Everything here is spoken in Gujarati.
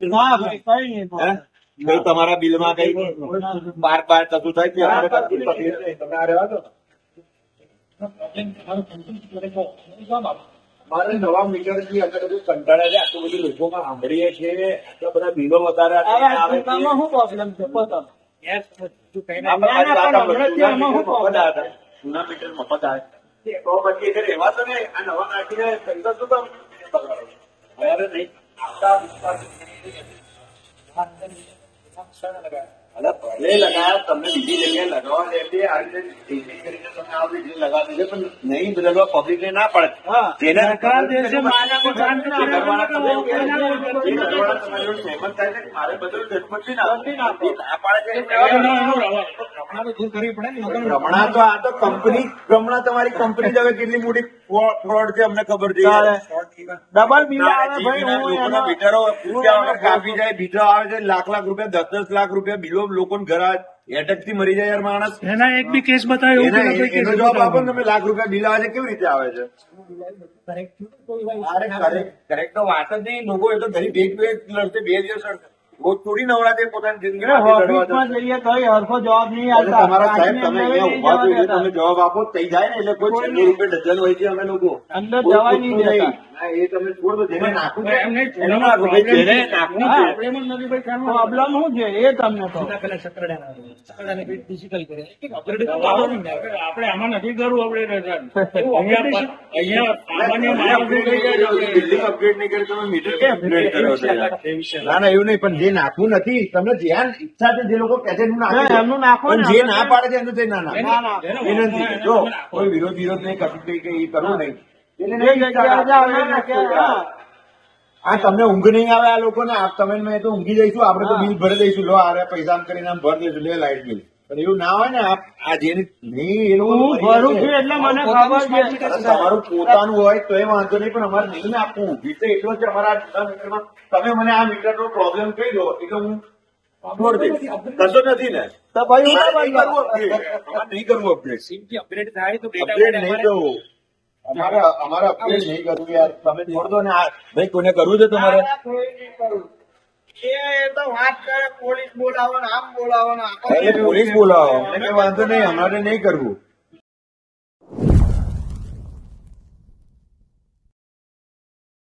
ના ભાઈ કઈ નહીં હે? કઈ તમારા બિલમાં કઈ બાર કશું થાય કે અમારે કશું તકલીફ નહીં. તમે આ રહેવા દો. મારે નવા મીટર થી અંદર બધું કંટાળ્યા છે. આટલું બધું લોકોમાં સાંભળીએ છીએ, આટલા બધા બિલો વધારે આવે છે. શું પ્રોબ્લેમ છે પોતા જૂના મીટર મફત આવે તો પછી એટલે રહેવા તો નહીં. આ નવા નાખીને પૈસા શું કામ બગાડો? અરે નહીં. અરે ભલે લગાયા, તમને બીજી જગ્યાએ લગાવવા દે. આ રીતે ડીઝી કરીને તમે આ વીજળી લગાવી દે, પણ નહીં બદલવા પબ્લિક ને ના પડે. જેને સરકાર દે છે, મારા કોઈ જાણ નથી. જે કરવાના તમે એવું કહે છે, જે કરવાના તમારી જોડે સહેમત થાય છે કે મારે બદલવું છે, પણ નથી ના પાડે છે. રમણા તો આ તો કંપની, રમણા તમારી કંપની જ હવે કેટલી મોટી ફ્રોડ છે અમને ખબર છે. ડબલ બિલ આવે ભાઈ. લોકોના બીટરો પૂછ્યા વગર કાપી જાય, બીટરો આવે છે લાખ રૂપિયા, 10 લાખ રૂપિયા બિલો લોકોને ઘર એટેક થી મરી જાય યાર માણસ. એના એક બી કેસ બતાવ્યો એનો જવાબ આપો ને તમે. લાખ રૂપિયા બિલ આવે છે, કેવી રીતે આવે છે? કરેક્ટ તો વાત જ નહીં. લોકો એ તો ઘરે બે લડશે, 2 દિવસ લડશે. રોજ થોડી નવરા છે પોતાની જિંદગી ઓફિસમાં જઈએ તો હરખો જવાબ નહીં તમારા સાહેબ તમે અહીંયા ઉભા છો એટલે તમે જવાબ આપો થઈ જાય ને. એટલે કોઈ 600 રૂપિયા ડઝન હોય છે અમે લોકો અંદર જવાય નહીં દેતા. હા, એ તમે છોડ દો. જેને નાખવું છે એમને નાખો ભાઈ. જેને નાખવું છે પ્રોબ્લેમ શું છે એ તમને કહો. આપણે આમાં નથી કરવું. અહીંયા બિલ્ડિંગ અપગ્રેડ નહીં કરી તમે મીટર કે અપગ્રેડ કર્યો છે? ના ના એવું નહીં, પણ જે નાખવું નથી તમને જ્યાં ઈચ્છા છે જે લોકો કહે છે એનું નાખો. એમનું નાખો પણ ને. જે ના પાડે છે એનું તે ના નાખો. ના, ના. વિનંતી જો કોઈ વિરોધ નહીં કશું કઈ કરવું નહીં. એ જગ્યાએ જાઓ, એ જગ્યાએ, હા. આ તમને ઊંઘ નહીં આવે આ લોકોને? તમે મેં તો ઊંઘી જઈશું, આપણે તો બિલ ભરી દઈશું. લો આ પૈસા આમ કરીને આમ ભરી દઈશું, લે લાઇટ બિલ. પણ એવું ના હોય ને. આ જેની નહીં એ લોકો હું ભરું છું એટલે મને ખબર છે. તમારું પોતાનું હોય તો એ વાંધો નહીં, પણ અમારે નહીં ને આપવું. વિષય એટલો છે અમારા જૂના મીટરમાં. તમે મને આ મીટરનો પ્રોબ્લેમ કહી દો એટલે હું છોડી દઈશ. કશો નથી ને તો ભાઈ અમારે નહીં કરવું upgrade. અમારે નહીં કરવું upgrade. અપગ્રેડ થાય તો upgrade નહીં કરવું. અમારે upgrade નહીં કરવું યાર. તમે છોડ દો ને. આ ભાઈ કોને કરવું છે તમારે? એ તો વાત કરે પોલીસ બોલાવો ને આમ બોલાવો ને પોલીસ બોલાવો. અમને કઈ વાંધો નહીં, અમારે નહીં કરવું.